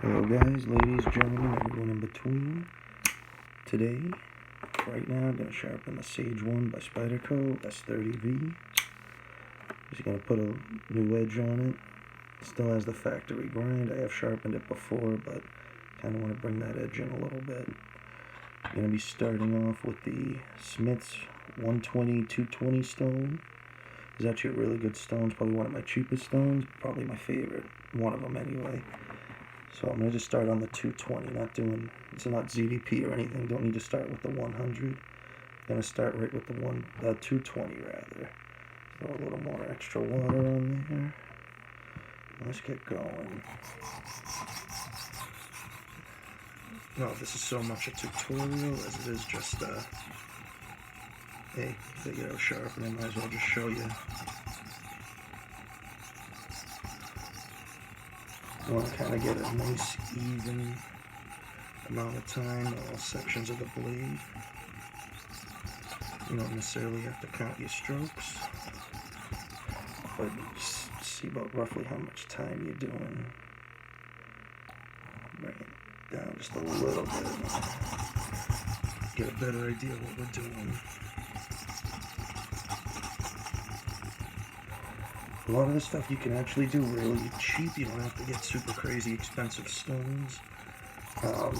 Hello guys, ladies, gentlemen, everyone in between. Today, right now, I'm going to sharpen the Sage 1 by Spyderco, s30v. Just going to put a new edge on it. It still has the factory grind. I have sharpened it before, but kind of want to bring that edge in a little bit. I'm going to be starting off with the Smith's 120-220 stone. It's actually a really good stone. It's probably one of my cheapest stones, probably my favorite, one of them anyway. So I'm going to just start on the 220, it's not ZDP or anything, don't need to start with the 100. I'm going to start right with the 220 rather. Throw a little more extra water on there. Let's get going. No, this is so much a tutorial as it is just hey, video sharpening, might as well just show you. You want to kind of get a nice even amount of time on all sections of the blade. You don't necessarily have to count your strokes, but just see about roughly how much time you're doing. Bring it down just a little bit. Get a better idea of what we're doing. A lot of this stuff you can actually do really cheap. You don't have to get super crazy expensive stones.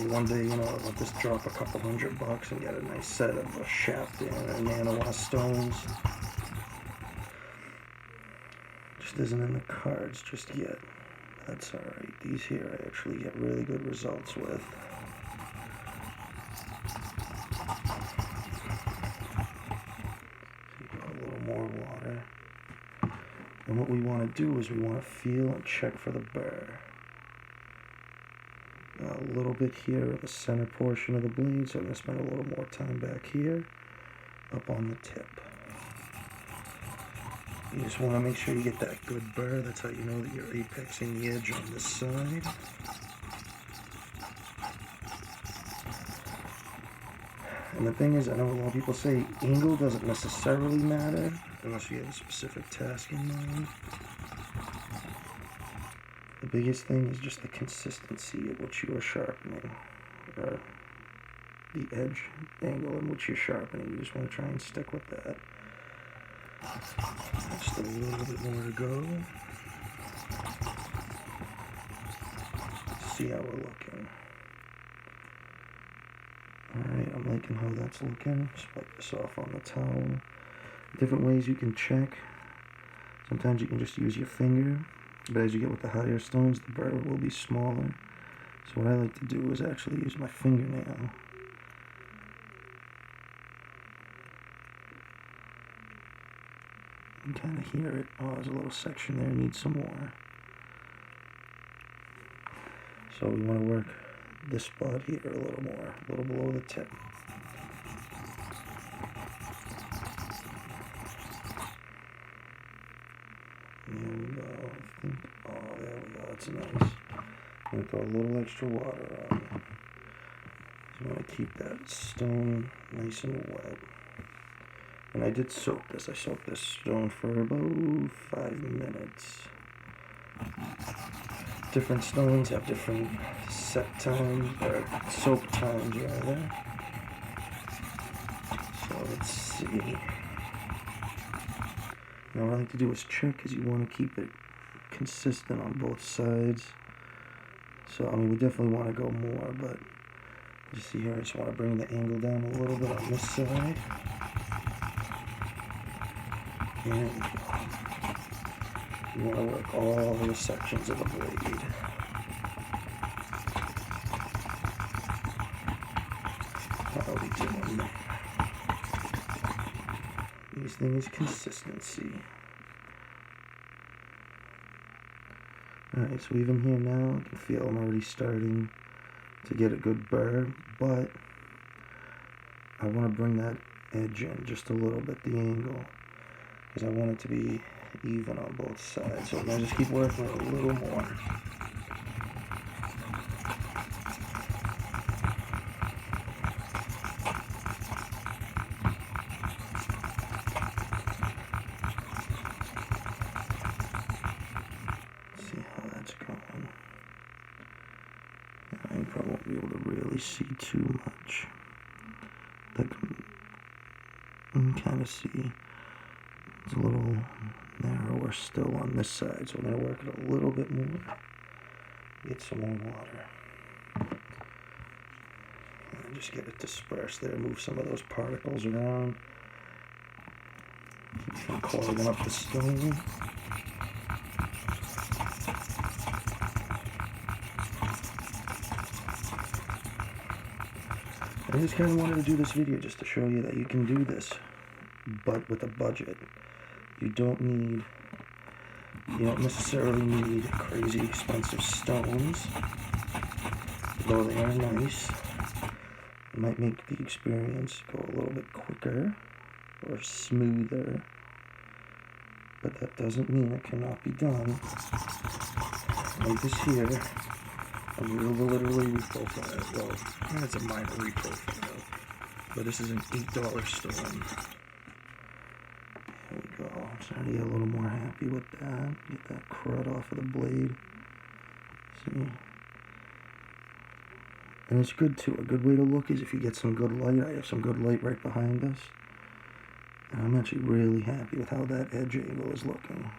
One day, I'll just drop a couple $100 and get a nice set of Sharpening and nano stones. Just isn't in the cards just yet. That's alright. These here I actually get really good results with. A little more water. And what we want to do is we want to feel and check for the burr. A little bit here at the center portion of the blade, so I'm going to spend a little more time back here, up on the tip. You just want to make sure you get that good burr. That's how you know that you're apexing the edge on this side. And the thing is, I know a lot of people say angle doesn't necessarily matter unless you have a specific task in mind. The biggest thing is just the consistency of what you are sharpening, or the edge angle in which you're sharpening. You just want to try and stick with that. Just a little bit more to go. See how we're looking. Alright, I'm liking how that's looking. Just wipe this off on the towel. Different ways you can check. Sometimes you can just use your finger, but as you get with the higher stones, the burr will be smaller. So what I like to do is actually use my fingernail. You can kind of hear it. Oh, there's a little section there, needs some more. So we want to work this spot here a little more, a little below the tip. There we go. I think, oh, there we go. That's nice. I'm going to throw a little extra water on. So I want to keep that stone nice and wet. And I did soak this. I soaked this stone for about 5 minutes. Different stones have different set times, or soak times rather. So let's see. Now what I like to do is check, because you want to keep it consistent on both sides. So I mean, we definitely want to go more, but you see here, I just want to bring the angle down a little bit on this side. And you want to work all the sections of the blade. How are we doing? This thing is consistency. Alright, so even here now, I can feel I'm already starting to get a good burr, but I want to bring that edge in just a little bit, the angle, because I want it to be even on both sides. So I'm going to just keep working a little more. See how that's going. be able to really see too much. You can kind of see it's a little narrower still on this side, so I'm going to work it a little bit more. Get some more water. And just get it dispersed there, move some of those particles around. Keep from clogging up the stone. I just kind of wanted to do this video just to show you that you can do this, but with a budget. You don't necessarily need crazy expensive stones, though they are nice. It might make the experience go a little bit quicker or smoother, but that doesn't mean it cannot be done. Like this here, I will literally reprofile it. Well, it's a minor reprofile, but this is an $8 stone. There we go. I'm starting to get a little more happy with that. Get that crud off of the blade. See? And it's good too. A good way to look is if you get some good light. I have some good light right behind us. And I'm actually really happy with how that edge angle is looking.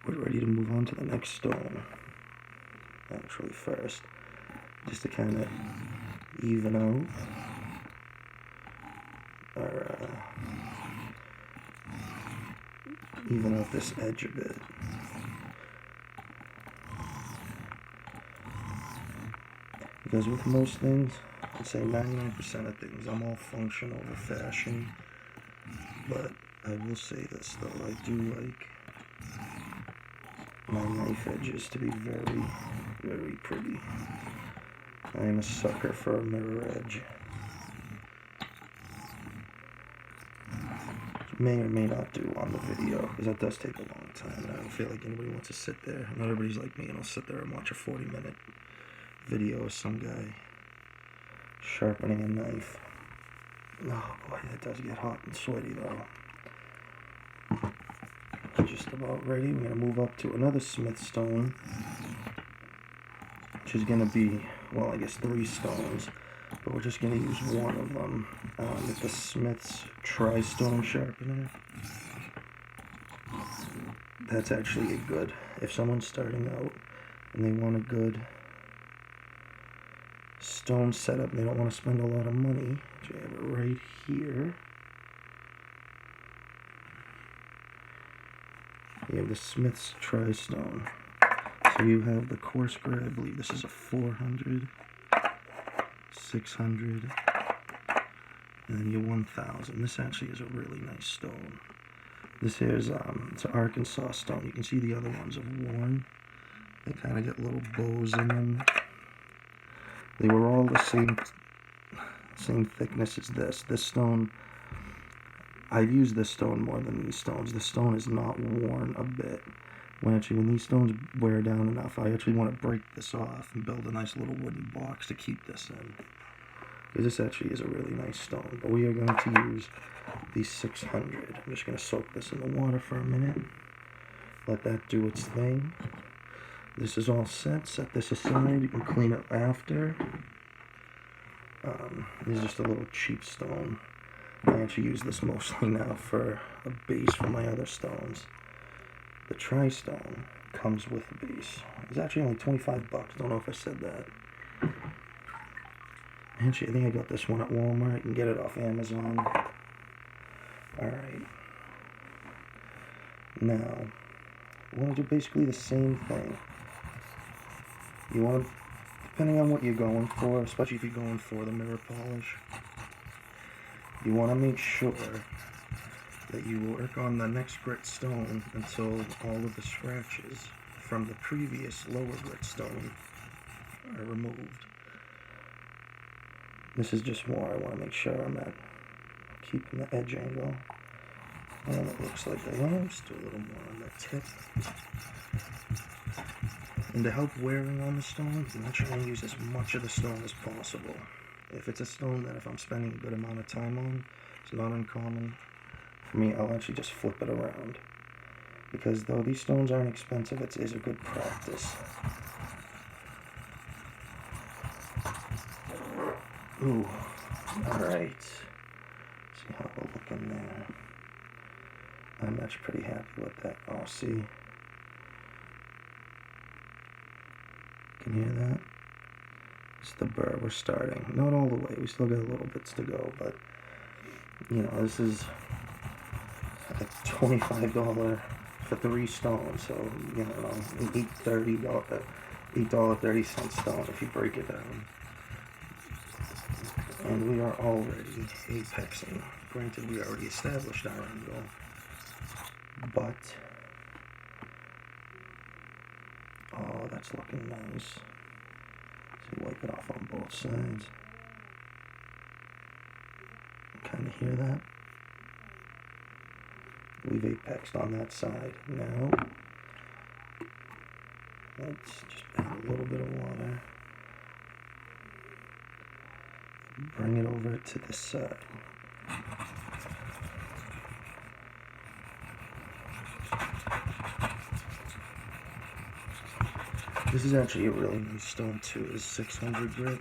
We're ready to move on to the next stone. Actually first, just to kind of even out this edge a bit. Because with most things, I'd say 99% of things, I'm all function over fashion. But I will say this though, I do like my knife edges to be very, very pretty. I am a sucker for a mirror edge. May or may not do on the video, because that does take a long time, and I don't feel like anybody wants to sit there. Not everybody's like me, and I'll sit there and watch a 40-minute video of some guy sharpening a knife. Oh boy, that does get hot and sweaty though. Just about ready. We're going to move up to another smith stone, which is going to be, well, I guess 3 stones, but we're just going to use one of them with the Smith's Tri-Stone Sharpener. That's actually a good, if someone's starting out and they want a good stone setup, they don't want to spend a lot of money, which I have it right here. You have the Smith's Tri-Stone. So you have the coarse grit, I believe this is a 400, 600, and then your 1000. This actually is a really nice stone. This here is it's an Arkansas stone. You can see the other ones have worn. They kind of get little bows in them. They were all the same thickness as this. This stone, I've used this stone more than these stones. This stone is not worn a bit. When these stones wear down enough, I actually want to break this off and build a nice little wooden box to keep this in. Because this actually is a really nice stone. But we are going to use the 600. I'm just going to soak this in the water for a minute. Let that do its thing. This is all set. Set this aside. You can clean it after. This is just a little cheap stone. I actually use this mostly now for a base for my other stones. The Tri-Stone comes with a base. It's actually only 25 bucks. Don't know if I said that. Actually, I think I got this one at Walmart. You can get it off Amazon. Alright. Now, you want to do basically the same thing. You want to, depending on what you're going for, especially if you're going for the mirror polish, you want to make sure that you work on the next grit stone until all of the scratches from the previous lower grit stone are removed. This is just more, I want to make sure I'm at keeping the edge angle. And it looks like I am. Just do a little more on that tip. And to help wearing on the stone, I'm not trying to use as much of the stone as possible. If it's a stone that if I'm spending a good amount of time on, it's not uncommon for me, I'll actually just flip it around. Because though these stones aren't expensive, it is a good practice. Ooh, alright. See how we're looking there. I'm actually pretty happy with that. Oh, see? Can you hear that? It's the burr. We're starting. Not all the way. We still got a little bits to go, but, you know, this is like $25 for 3 stones, so, you know, $8.30 stone if you break it down. And we are already apexing. Granted, we already established our angle, but, oh, that's looking nice. So wipe it off on both sides. Kind of hear that? We've apexed on that side. Now, let's just add a little bit of water. Bring it over to this side. This is actually a really nice stone too. It's 600 grit.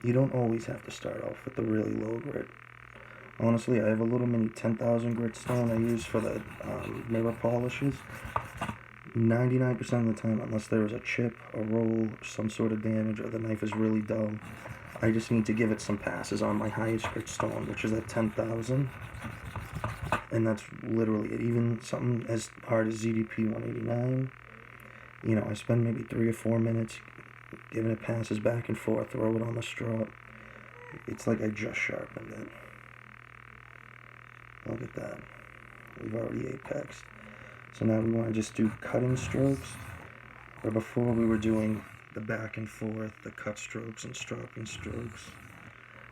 You don't always have to start off with the really low grit. Honestly, I have a little mini 10,000 grit stone I use for the mirror polishes. 99% of the time, unless there is a chip, a roll, some sort of damage, or the knife is really dull, I just need to give it some passes on my highest grit stone, which is at 10,000. And that's literally it. Even something as hard as ZDP 189, you know, I spend maybe 3 or 4 minutes giving it passes back and forth, throw it on the strut. It's like I just sharpened it. Look at that. We've already apexed. So now we want to just do cutting strokes, where before we were doing the back and forth, the cut strokes and stroking strokes.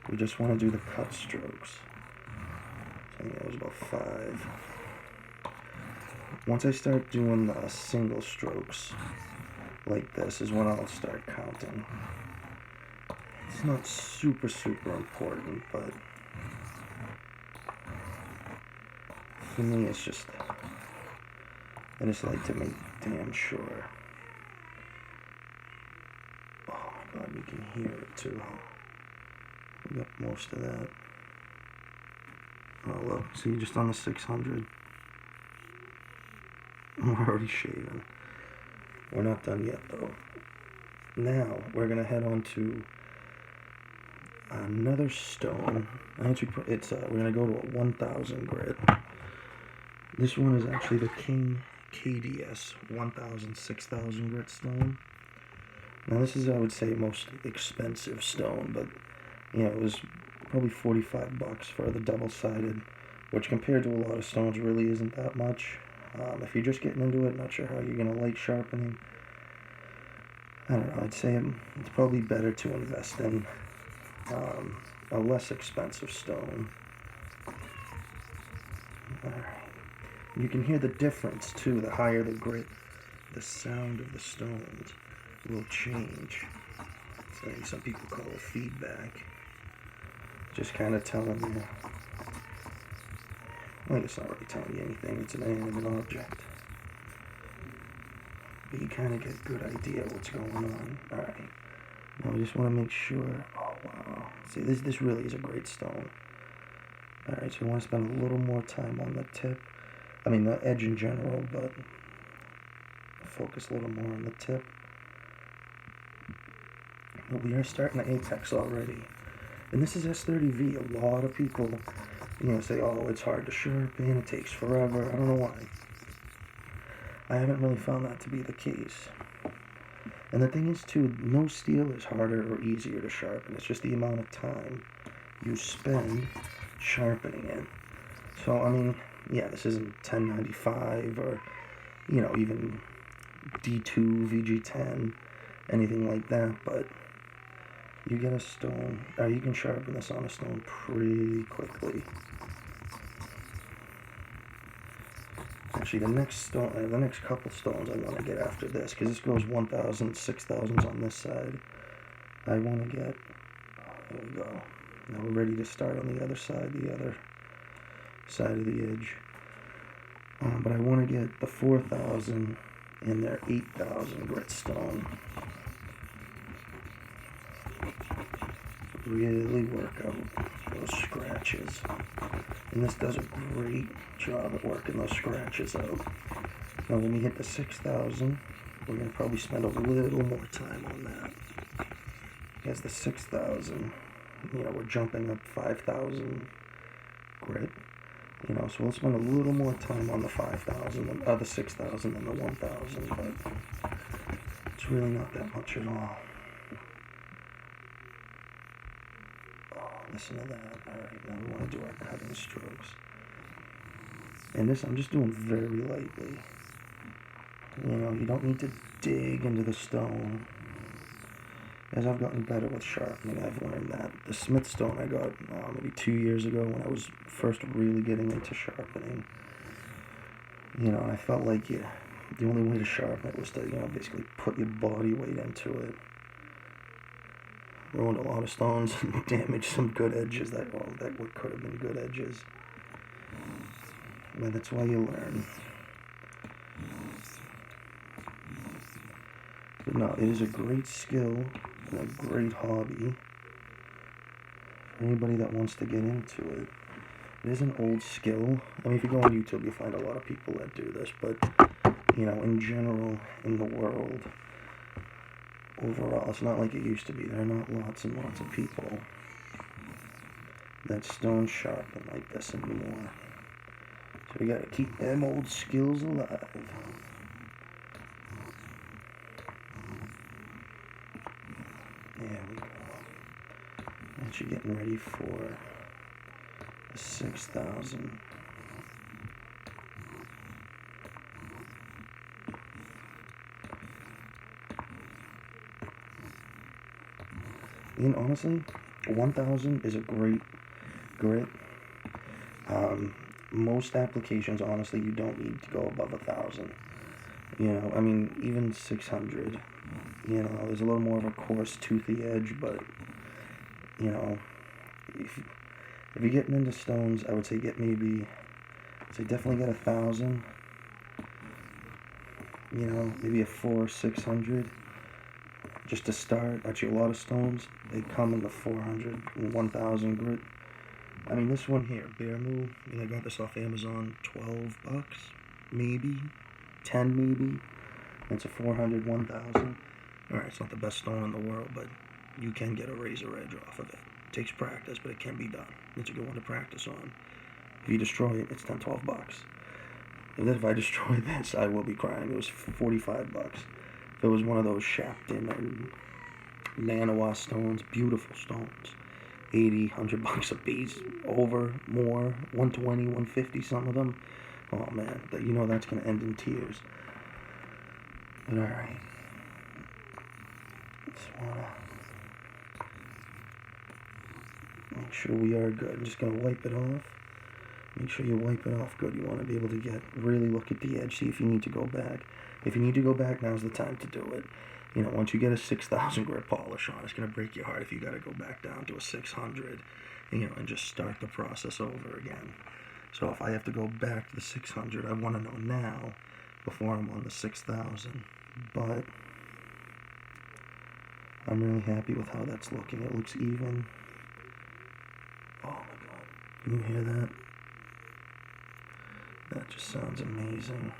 We just want to do the cut strokes. I think that was about 5. Once I start doing the single strokes like this is when I'll start counting. It's not super important, but for me it's just, I just like to make damn sure. Oh my god, you can hear it too. We got most of that. Oh look, see, just on the 600. I'm already shaving. We're not done yet though. Now we're gonna head on to another stone. Actually, we're gonna go to a 1000 grit. This one is actually the King KDS 1000 6000 grit stone. Now this is, I would say, most expensive stone, but you know, it was probably $45 for the double-sided, which compared to a lot of stones really isn't that much. If you're just getting into it, not sure how you're going to like sharpening, I don't know, I'd say it's probably better to invest in a less expensive stone. Alright. You can hear the difference too. The higher the grit, the sound of the stones will change. So some people call it feedback. Just kind of telling you. Well, it's not really telling you anything. It's an inanimate object. But you kind of get a good idea what's going on. Alright. Now we just want to make sure. Oh, wow. See, this really is a great stone. Alright, so we want to spend a little more time on the tip. I mean, the edge in general, but focus a little more on the tip. But we are starting to apex already. And this is s30v. A lot of people, you know, say, oh, it's hard to sharpen, it takes forever. I don't know why. I haven't really found that to be the case. And the thing is, too, no steel is harder or easier to sharpen. It's just the amount of time you spend sharpening it. So, I mean, yeah, this isn't 1095 or, you know, even D2, VG10, anything like that, but you get a stone, or you can sharpen this on a stone pretty quickly. Actually, the next couple stones I want to get after this, because this goes 1000, 6000s on this side. I want to get, there we go. Now we're ready to start on the other side of the edge. But I want to get the 4000 in their 8,000 grit stone. Really work out those scratches. And this does a great job at working those scratches out. Now when we hit the 6,000, we're going to probably spend a little more time on that. As the 6,000, you know, we're jumping up 5,000 grit. You know, so we'll spend a little more time on the 5,000 than the 6,000 than the 1,000, but it's really not that much at all. Oh, listen to that. Alright, now we want to do our cutting strokes. And this I'm just doing very lightly. You know, you don't need to dig into the stone. As I've gotten better with sharpening, I've learned that. The Smith stone I got maybe 2 years ago when I was first really getting into sharpening. You know, and I felt like the only way to sharpen it was to, you know, basically put your body weight into it. Ruined a lot of stones and damaged some good edges that could have been good edges. But that's why you learn. But no, it is a great skill and a great hobby for anybody that wants to get into it. It is an old skill. I mean, if you go on YouTube, you'll find a lot of people that do this, but, you know, in general, in the world, overall, it's not like it used to be. There are not lots and lots of people that stone sharpen like this anymore. So we gotta keep them old skills alive. There we go. And you're getting ready for the 6,000. And honestly, 1,000 is a great grit. Most applications, honestly, you don't need to go above 1,000. You know, I mean, even 600. You know, there's a little more of a coarse, toothy edge, but, you know, if you're getting into stones, I would say definitely get 1,000. You know, maybe a 400, 600. Just to start. Actually, a lot of stones, they come in the 400 and 1,000 grit. I mean, this one here, Bear Moo, I got this off Amazon, $12, maybe, 10 maybe. It's a 400, 1,000. Alright, it's not the best stone in the world, but you can get a razor edge off of it. It takes practice, but it can be done. It's a good one to practice on. If you destroy it, it's 10, $12. And then if I destroy this, I will be crying. It was $45. If it was one of those Sharpening or Nanawa stones, beautiful stones. 80, $100 a piece, over, more, 120, 150, some of them. Oh man, you know that's going to end in tears. But alright. Just want to make sure we are good. I'm just going to wipe it off. Make sure you wipe it off good. You want to be able to really look at the edge, see if you need to go back. If you need to go back, now's the time to do it. You know, once you get a 6,000 grit polish on, it's going to break your heart if you got to go back down to a 600, you know, and just start the process over again. So if I have to go back to the 600, I want to know now before I'm on the 6,000. But I'm really happy with how that's looking. It looks even. Oh my God. Can you hear that? That just sounds amazing.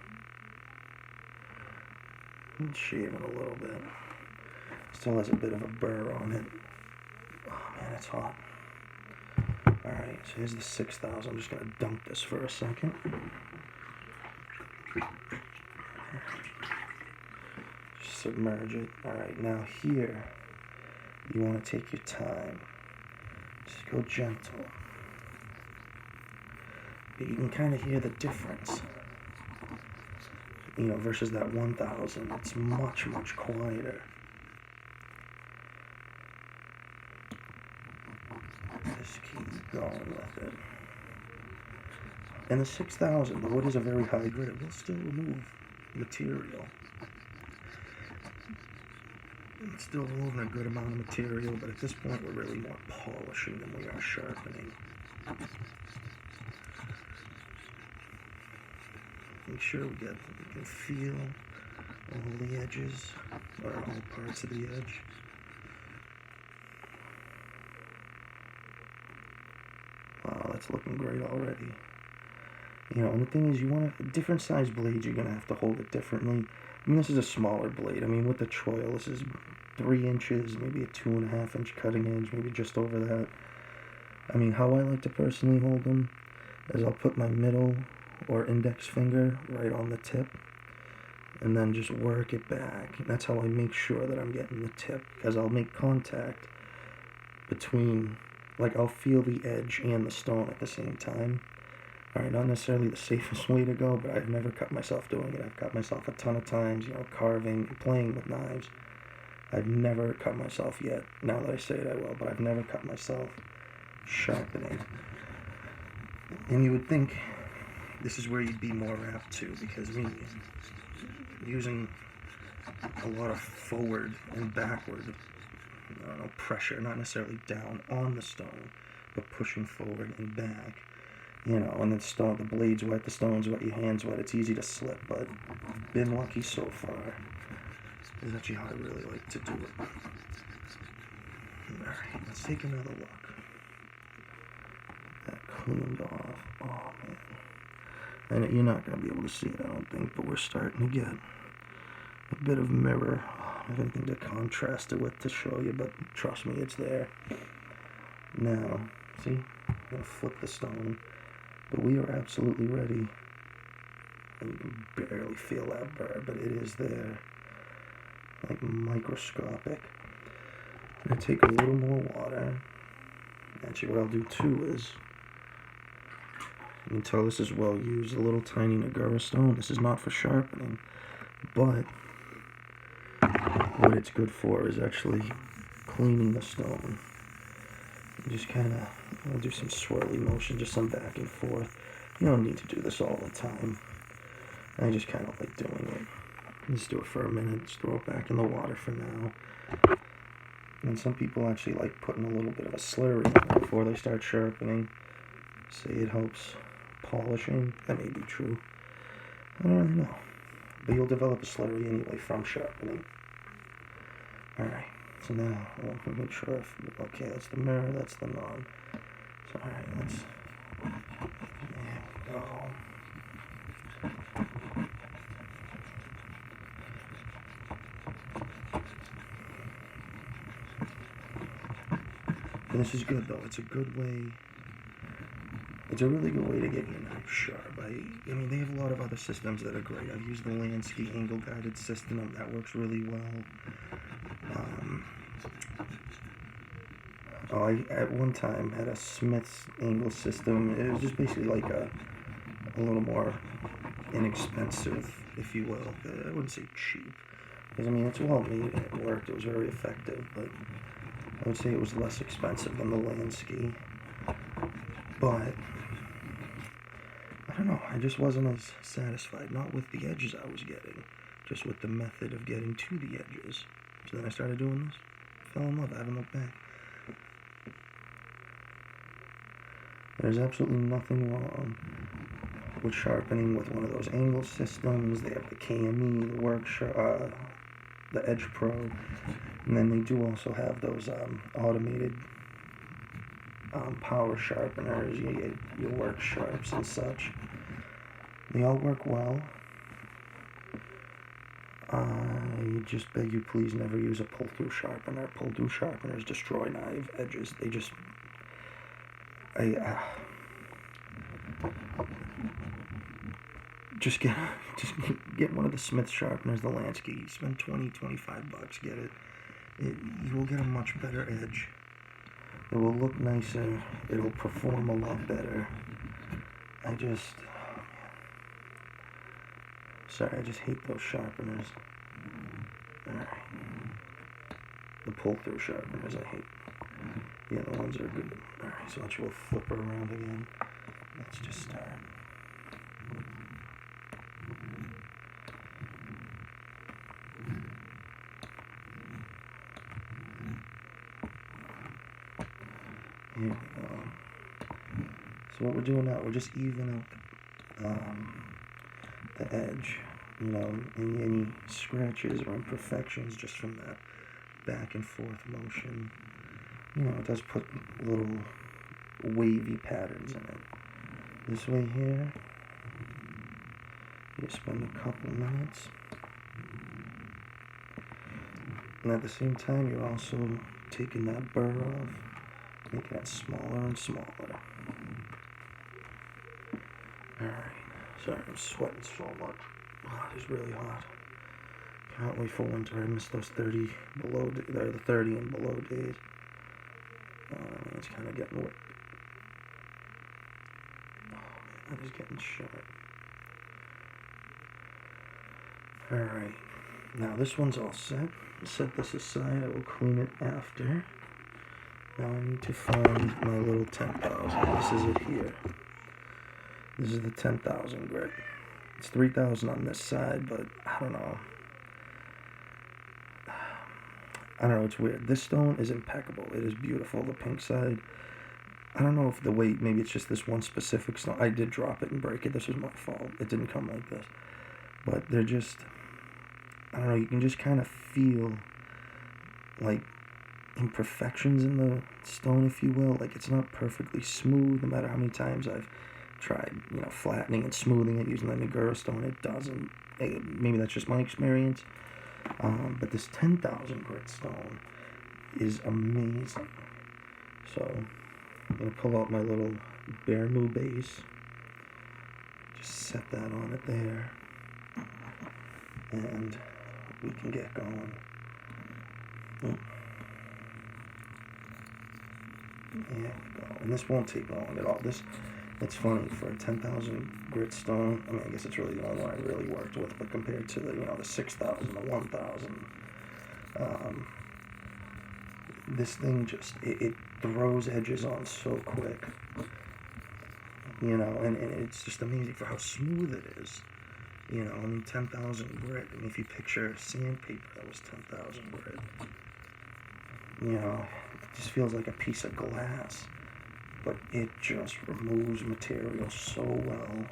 I'm shaving a little bit. Still has a bit of a burr on it. Oh man, it's hot. Alright, so here's the 6,000. I'm just going to dunk this for a second. Just submerge it. Alright, now here, you want to take your time. Just go gentle. But you can kind of hear the difference. You know, versus that 1,000, it's much, much quieter. Just keep going with it. And the 6,000, the wood is a very high grit. It will still remove material. It's still removing a good amount of material, but at this point we're really more polishing than we are sharpening. Make sure we can feel all the edges, or all parts of the edge. Wow, that's looking great already. You know, and the thing is, you want different size blades, you're going to have to hold it differently. I mean, this is a smaller blade. I mean, with the choil, this is 3 inches, maybe a 2.5 inch cutting edge, maybe just over that. I mean, how I like to personally hold them is I'll put my middle or index finger right on the tip and then just work it back. And that's how I make sure that I'm getting the tip, because I'll make contact between, like, I'll feel the edge and the stone at the same time. Alright, not necessarily the safest way to go, but I've never cut myself doing it. I've cut myself a ton of times, you know, carving and playing with knives. I've never cut myself yet. Now that I say it, I will, but I've never cut myself sharpening. And you would think this is where you'd be more apt to, because me, using a lot of forward and backward, I don't know, pressure, not necessarily down on the stone, but pushing forward and back. You know, and the blade's wet, the stone's wet, your hand's wet, it's easy to slip, but I've been lucky so far. This is actually how I really like to do it. Alright, let's take another look. That cleaned off. Oh, man. And you're not going to be able to see it, I don't think, but we're starting to get a bit of mirror. I don't have anything to contrast it with to show you, but trust me, it's there. Now, see? I'm going to flip the stone. But we are absolutely ready. And you can barely feel that burr, but it is there. Like microscopic. I'm going to take a little more water. Actually, what I'll do too is, you can tell this is well used, a little tiny Nagura stone. This is not for sharpening, but what it's good for is actually cleaning the stone. Just kind of, I'll do some swirly motion, just some back and forth. You don't need to do this all the time. I just kind of like doing it. Just do it for a minute, just throw it back in the water for now. And some people actually like putting a little bit of a slurry in it before they start sharpening. Say it helps polishing. That may be true. I don't really know. But you'll develop a slurry anyway from sharpening. Alright. So now, we'll make sure if, okay, that's the mirror, that's the knob. So, alright, there we go. And this is good, though. It's a good way, it's a really good way to get your knife sharp. I mean, they have a lot of other systems that are great. I've used the Lansky angle-guided system. That works really well. I, at one time, had a Smith's angle system. It was just basically like a little more inexpensive, if you will. I wouldn't say cheap, because, I mean, it's well made and it worked. It was very effective, but I would say it was less expensive than the Lansky. But I don't know, I just wasn't as satisfied, not with the edges I was getting, just with the method of getting to the edges. So then I started doing this, fell in love, I haven't looked back. There's absolutely nothing wrong with sharpening with one of those angle systems. They have the KME, the Edge Pro, and then they do also have those automated power sharpeners. You get your work sharps and such. They all work well. I just beg you, please never use a pull-through sharpener. Pull-through sharpeners destroy knife edges. They just, just get one of the Smith sharpeners, the Lansky. Spend $20-25, get it. You will get a much better edge. It will look nicer. It'll perform a lot better. Sorry, I just hate those sharpeners. Alright. The pull-through sharpeners I hate. The other ones are good. Alright, so we'll flip her around again. Let's just start. Here we go. So what we're doing now, we're just evening out the edge. you know, any scratches or imperfections just from that back and forth motion. You know, it does put little wavy patterns in it. This way here, you spend a couple minutes. And at the same time, you're also taking that burr off, making it smaller and smaller. Alright, sorry I'm sweating so much. Oh, it is really hot. Can't wait for winter. I miss those 30 below, the 30 and below days. It's kind of getting wet. Oh man, that is getting sharp. Alright, now this one's all set. Set this aside, I will clean it after. Now I need to find my little 10,000. This is it here. This is the 10,000 grit. It's 3,000 on this side, but I don't know. It's weird. This stone is impeccable. It is beautiful, the pink side. I don't know if the weight, maybe it's just this one specific stone. I did drop it and break it. This was my fault. It didn't come like this. But they're just, I don't know, you can just kind of feel like imperfections in the stone, if you will. Like it's not perfectly smooth, no matter how many times I've tried, you know, flattening and smoothing it using the Nagura stone. It doesn't. Maybe that's just my experience. But this 10,000 grit stone is amazing. So I'm going to pull out my little Bermu base. Just set that on it there. And we can get going. There we go. And this won't take long at all. It's funny, for a 10,000 grit stone, I mean, I guess it's really the only one I really worked with, but compared to the, you know, the 6,000, the 1,000, this thing just, it throws edges on so quick, you know, and it's just amazing for how smooth it is, you know. I mean, 10,000 grit, I mean, if you picture sandpaper that was 10,000 grit, you know, it just feels like a piece of glass. But it just removes material so well,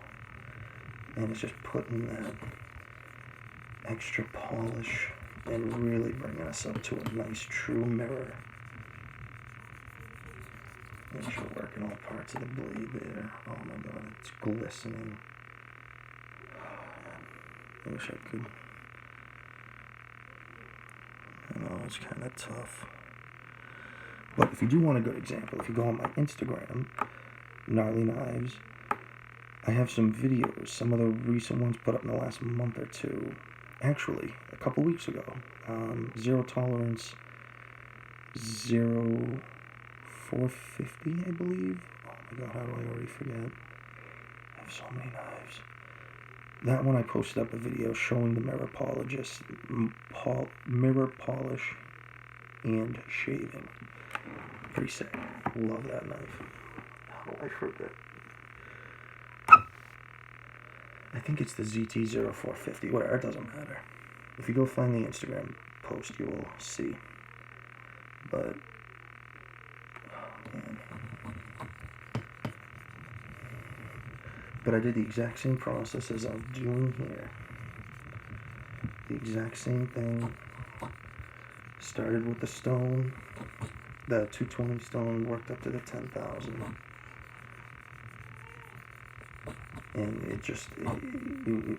and it's just putting that extra polish and really bringing us up to a nice true mirror. Make sure we're working all parts of the blade there. Oh my god, it's glistening. I wish I could. I know it's kind of tough. But if you do want a good example, if you go on my Instagram, Gnarly Knives, I have some videos, some of the recent ones put up in the last month or two. Actually, a couple weeks ago. Zero Tolerance 0450, I believe. Oh my god, how do I already forget? I have so many knives. That one I posted up a video showing the mirror polish and shaving. Pretty sick. Love that knife. How do I forget? I think it's the ZT0450. Whatever, it doesn't matter. If you go find the Instagram post, you will see. But, oh man. But I did the exact same process as I'm doing here. The exact same thing. Started with the stone. The 220 stone, worked up to the 10,000. And it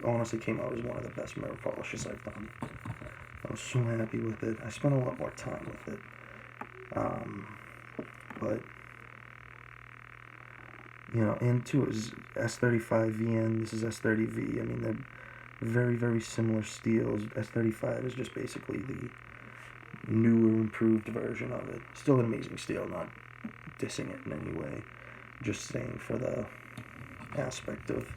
honestly came out as one of the best mirror polishes I've done. I was so happy with it. I spent a lot more time with it. But, you know, and too, it was S30v, this is S30v. I mean, they're very, very similar steels. S35 is just basically the newer, improved version of it. Still an amazing steel, not dissing it in any way. Just saying for the aspect of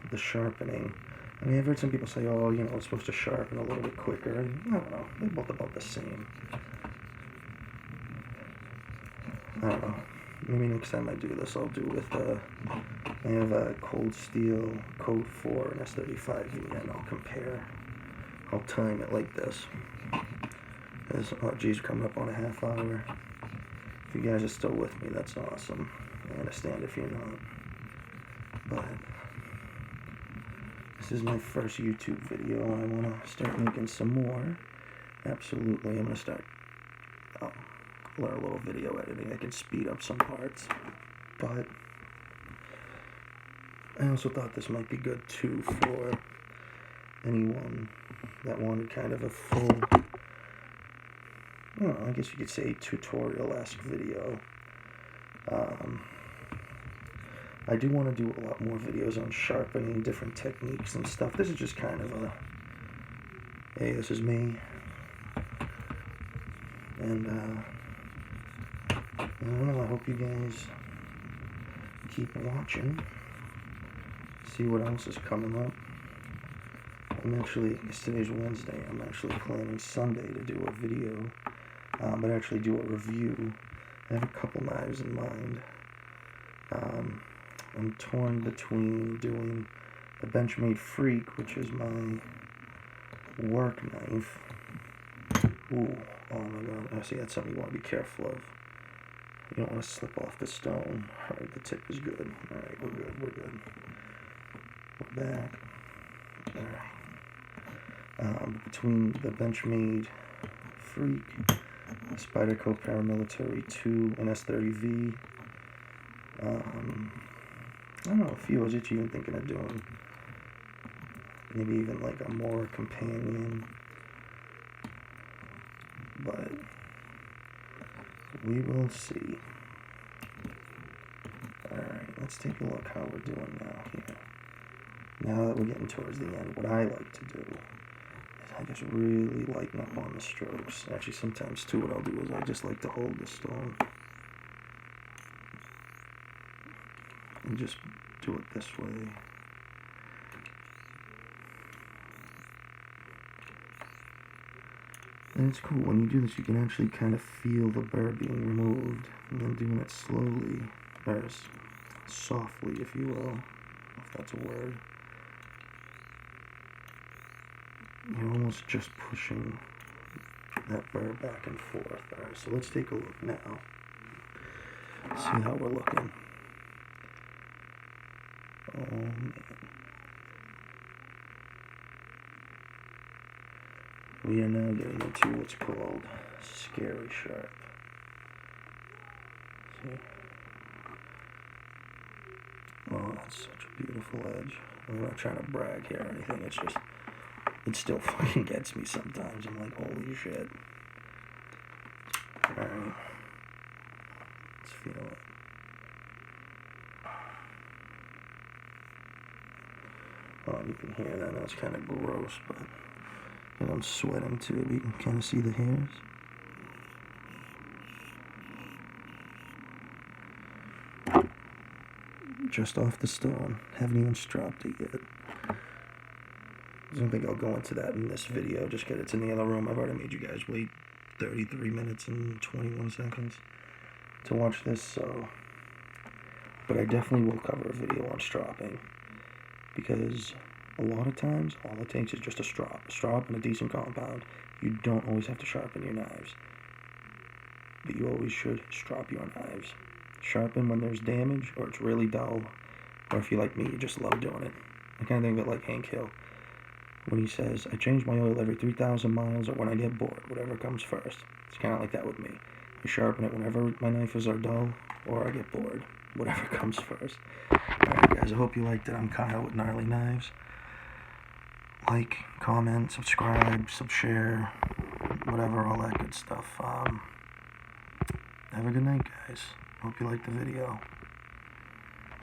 the sharpening. I mean, I've heard some people say, oh, you know, it's supposed to sharpen a little bit quicker. I don't know. They're both about the same. I don't know. Maybe next time I do this, I'll do with, I have a Cold Steel Code 4 and S35v, and I'll compare. I'll time it like this. Oh geez, we're coming up on a half hour. If you guys are still with me, that's awesome. I understand if you're not. But This is my first YouTube video, and I want to start making some more. Absolutely, I'm going to start learn a little video editing. I can speed up some parts, but I also thought this might be good too for anyone that wanted kind of a full, I guess you could say tutorial-esque video. I do want to do a lot more videos on sharpening, different techniques and stuff. This is just kind of a, hey, this is me. And, I don't know, I hope you guys keep watching. See what else is coming up. I'm actually, it's today's Wednesday, I'm actually planning Sunday to do a video, but actually do a review. I have a couple knives in mind. I'm torn between doing the Benchmade Freak, which is my work knife. Ooh, oh my god, I see that's something you want to be careful of. You don't want to slip off the stone. Alright, the tip is good. Alright, we're good. We're back. Alright. Between the Benchmade Freak, the Spyderco Paramilitary 2, and s30v, I don't know, a few I was just even thinking of doing. Maybe even like a more companion. But we will see. Alright, let's take a look how we're doing now here. Now that we're getting towards the end, what I like to do is I just really lighten up on the strokes. Actually, sometimes too, what I'll do is I just like to hold the stone and just do it this way. And it's cool, when you do this, you can actually kind of feel the burr being removed, and then doing it slowly, or softly, if you will, if that's a word. You're almost just pushing that burr back and forth. Alright, so let's take a look now. See how we're looking. Oh man. We are now getting into what's called scary sharp. See? Oh, that's such a beautiful edge. I'm not trying to brag here or anything, it's just, it still fucking gets me sometimes. I'm like, holy shit. Alright. Let's feel it. Oh, you can hear that. That's kind of gross, but and I'm sweating too. You can kind of see the hairs. Just off the stone. Haven't even stropped it yet. I don't think I'll go into that in this video, just because it's in the other room. I've already made you guys wait 33 minutes and 21 seconds to watch this, so. But I definitely will cover a video on stropping, because a lot of times, all it takes is just a strop and a decent compound. You don't always have to sharpen your knives, but you always should strop your knives. Sharpen when there's damage, or it's really dull, or if you're like me, you just love doing it. I kind of think of it like Hank Hill, when he says, I change my oil every 3,000 miles, or when I get bored, whatever comes first. It's kind of like that with me. I sharpen it whenever my knives are dull, or I get bored, whatever comes first. Alright guys, I hope you liked it. I'm Kyle with Gnarly Knives. Like, comment, subscribe, share, whatever, all that good stuff. Have a good night, guys. Hope you liked the video.